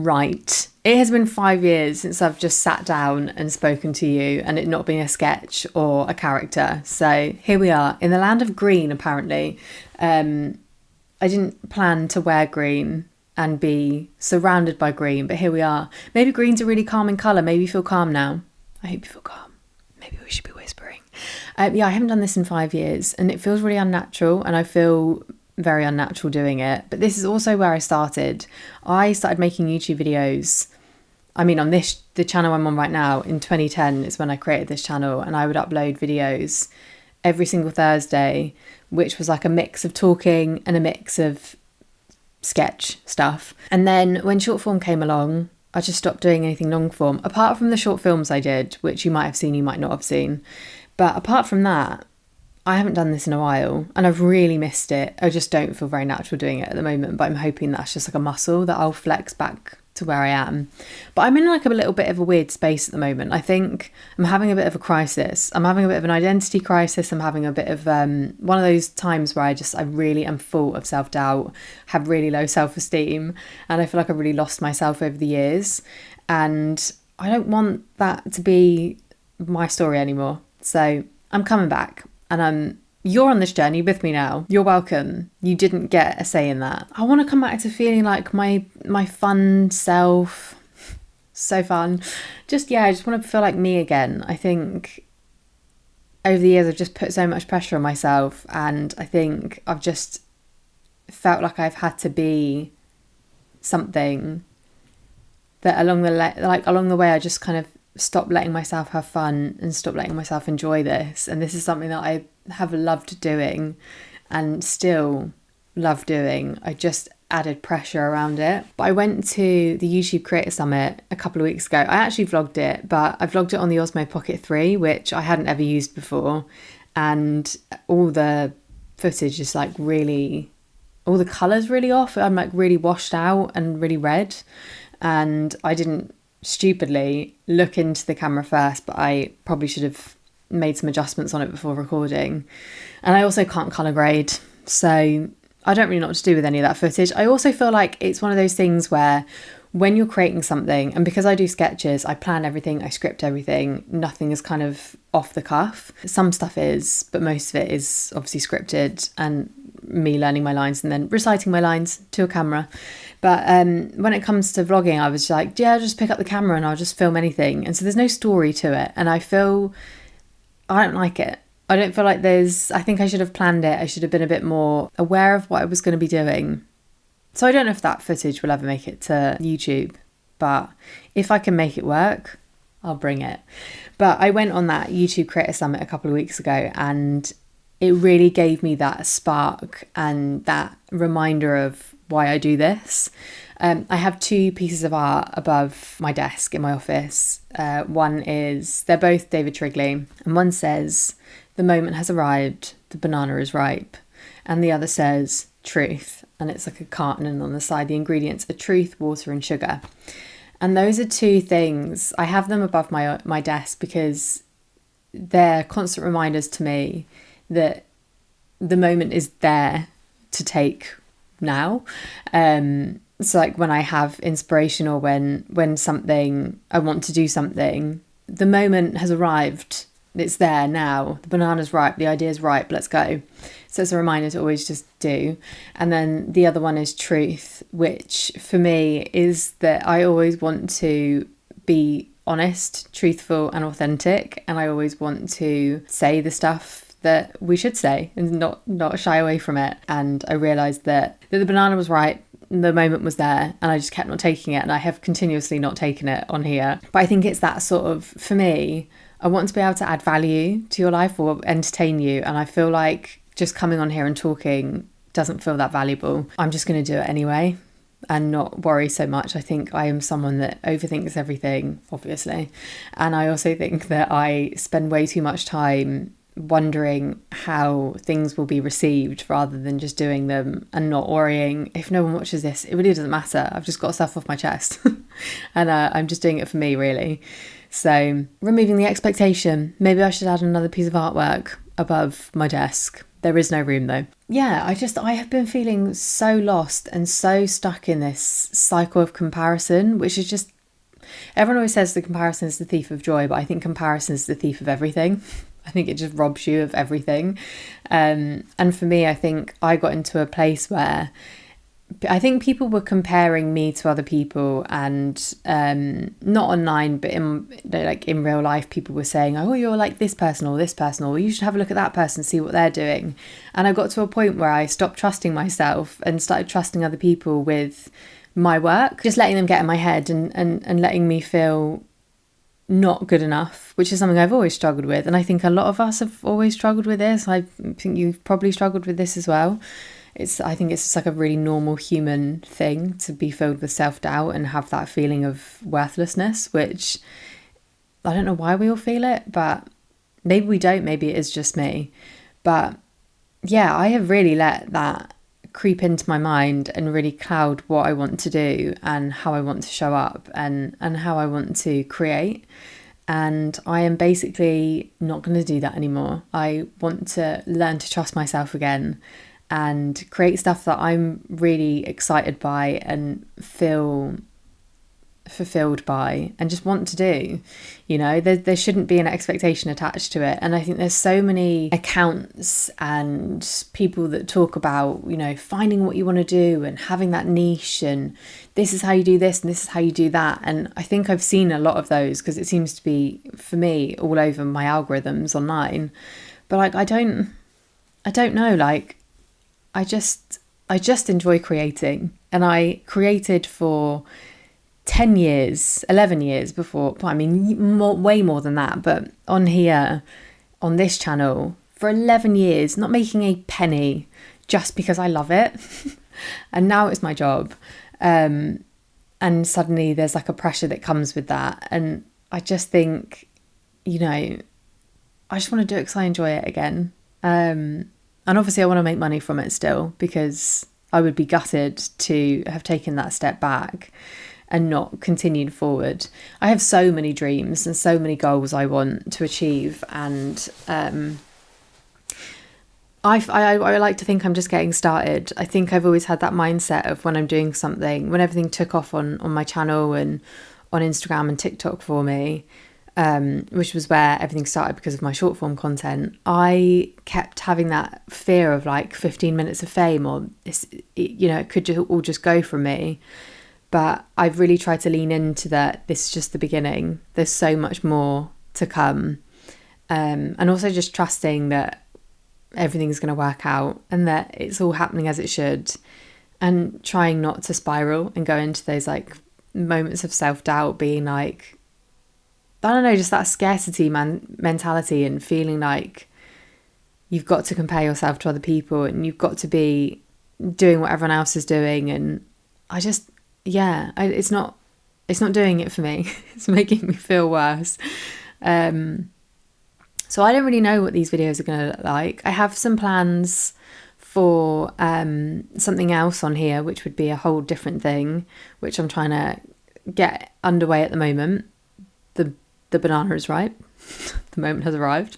Right. It has been 5 years since I've just sat down and spoken to you and it not being a sketch or a character. So here we are in the land of green, apparently. I didn't plan to wear green and be surrounded by green, but here we are. Maybe green's a really calming colour. Maybe you feel calm now. I hope you feel calm. Maybe we should be whispering. Yeah, I haven't done this in 5 years and it feels really unnatural, and I feel very unnatural doing it. But this is also where I started. I started making YouTube videos. I mean, on the channel I'm on right now, in 2010 is when I created this channel, and I would upload videos every single Thursday, which was like a mix of talking and a mix of sketch stuff. And then when short form came along, I just stopped doing anything long form, apart from the short films I did, which you might have seen, you might not have seen. But apart from that, I haven't done this in a while and I've really missed it. I just don't feel very natural doing it at the moment, but I'm hoping that's just like a muscle that I'll flex back to where I am. But I'm in like a little bit of a weird space at the moment. I think I'm having a bit of a crisis. I'm having a bit of an identity crisis. I'm having a bit of one of those times where I really am full of self-doubt, have really low self-esteem, and I feel like I've really lost myself over the years. And I don't want that to be my story anymore. So I'm coming back. And you're on this journey with me now. You're welcome. You didn't get a say in that. I want to come back to feeling like my fun self. So fun. I just want to feel like me again. I think over the years I've just put so much pressure on myself, and I think I've just felt like I've had to be something that along the way I just kind of stop letting myself have fun and stop letting myself enjoy this. And this is something that I have loved doing and still love doing. I just added pressure around it. But I went to the YouTube Creator Summit a couple of weeks ago. I actually vlogged it, but I vlogged it on the Osmo Pocket 3, which I hadn't ever used before. And all the footage is like really, all the colours really off. I'm like really washed out and really red. And I didn't stupidly look into the camera first, but I probably should have made some adjustments on it before recording. And I also can't colour grade, so I don't really know what to do with any of that footage. I also feel like it's one of those things where when you're creating something, and because I do sketches, I plan everything, I script everything, nothing is kind of off the cuff. Some stuff is, but most of it is obviously scripted and me learning my lines and then reciting my lines to a camera. But when it comes to vlogging, I was like, yeah, I'll just pick up the camera and I'll just film anything. And so there's no story to it. And I don't like it. I don't feel like I think I should have planned it. I should have been a bit more aware of what I was going to be doing. So I don't know if that footage will ever make it to YouTube, but if I can make it work, I'll bring it. But I went on that YouTube Creator Summit a couple of weeks ago, and it really gave me that spark and that reminder of why I do this. I have 2 pieces of art above my desk in my office. One is, they're both David Trigley, and one says, "The moment has arrived, the banana is ripe." And the other says, "Truth." And it's like a carton, and on the side the ingredients are truth, water and sugar. And those are 2 things. I have them above my desk because they're constant reminders to me that the moment is there to take now. So like when I have inspiration, or when I want to do something, the moment has arrived. It's there now. The banana's ripe. The idea's ripe. Let's go. So it's a reminder to always just do. And then the other one is truth, which for me is that I always want to be honest, truthful and authentic. And I always want to say the stuff that we should say and not shy away from it. And I realised that the banana was ripe. The moment was there, and I just kept not taking it, and I have continuously not taken it on here. But I think it's that sort of, for me, I want to be able to add value to your life or entertain you, and I feel like just coming on here and talking doesn't feel that valuable. I'm just going to do it anyway and not worry so much. I think I am someone that overthinks everything, obviously, and I also think that I spend way too much time wondering how things will be received rather than just doing them and not worrying if no one watches this. It really doesn't matter. I've just got stuff off my chest and I'm just doing it for me, really. So removing the expectation. Maybe I should add another piece of artwork above my desk. There is no room though. yeah, I have been feeling so lost and so stuck in this cycle of comparison, which is just, everyone always says the comparison is the thief of joy, but I think comparison is the thief of everything. I think it just robs you of everything. And for me, I think I got into a place where I think people were comparing me to other people, and not online, but in real life, people were saying, "Oh, you're like this person or this person, or you should have a look at that person, see what they're doing." And I got to a point where I stopped trusting myself and started trusting other people with my work, just letting them get in my head and letting me feel not good enough, which is something I've always struggled with. And I think a lot of us have always struggled with this. I think you've probably struggled with this as well. I think it's just like a really normal human thing to be filled with self-doubt and have that feeling of worthlessness, which I don't know why we all feel it, but maybe we don't, maybe it is just me. But yeah, I have really let that creep into my mind and really cloud what I want to do and how I want to show up and how I want to create. And I am basically not going to do that anymore. I want to learn to trust myself again and create stuff that I'm really excited by and feel fulfilled by and just want to do. You know, there shouldn't be an expectation attached to it. And I think there's so many accounts and people that talk about, you know, finding what you want to do and having that niche, and this is how you do this and this is how you do that. And I think I've seen a lot of those because it seems to be, for me, all over my algorithms online. But like, I don't know, like, I just enjoy creating, and I created for 10 years, 11 years before, I mean, way more than that, but on here, on this channel, for 11 years, not making a penny, just because I love it. And now it's my job. And suddenly there's like a pressure that comes with that. And I just think, you know, I just want to do it because I enjoy it again. And obviously I want to make money from it still, because I would be gutted to have taken that step back and not continued forward. I have so many dreams and so many goals I want to achieve, and I like to think I'm just getting started. I think I've always had that mindset of when I'm doing something, when everything took off on my channel and on Instagram and TikTok for me, which was where everything started because of my short form content, I kept having that fear of like 15 minutes of fame, or it could all just go from me. But I've really tried to lean into that. This is just the beginning. There's so much more to come. And also just trusting that everything's going to work out and that it's all happening as it should, and trying not to spiral and go into those like moments of self-doubt, being like, I don't know, just that scarcity mentality and feeling like you've got to compare yourself to other people and you've got to be doing what everyone else is doing. And I just, it's not doing it for me. It's making me feel worse. So I don't really know what these videos are going to look like. I have some plans for something else on here, which would be a whole different thing, which I'm trying to get underway at the moment. The banana is ripe. The moment has arrived.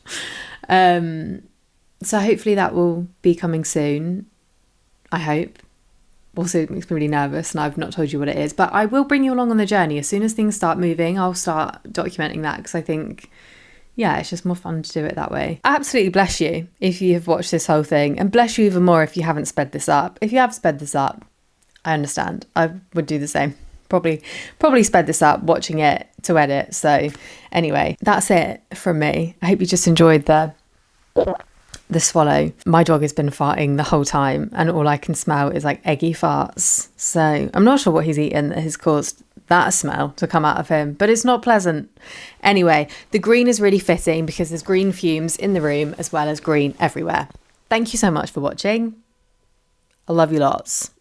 So hopefully that will be coming soon. I hope. Also, it makes me really nervous and I've not told you what it is. But I will bring you along on the journey. As soon as things start moving, I'll start documenting that, because I think, it's just more fun to do it that way. Absolutely bless you if you have watched this whole thing, and bless you even more if you haven't sped this up. If you have sped this up, I understand. I would do the same. Probably sped this up watching it to edit. So anyway, that's it from me. I hope you just enjoyed the swallow. My dog has been farting the whole time and all I can smell is like eggy farts. So I'm not sure what he's eaten that has caused that smell to come out of him, but it's not pleasant. Anyway, the green is really fitting because there's green fumes in the room as well as green everywhere. Thank you so much for watching. I love you lots.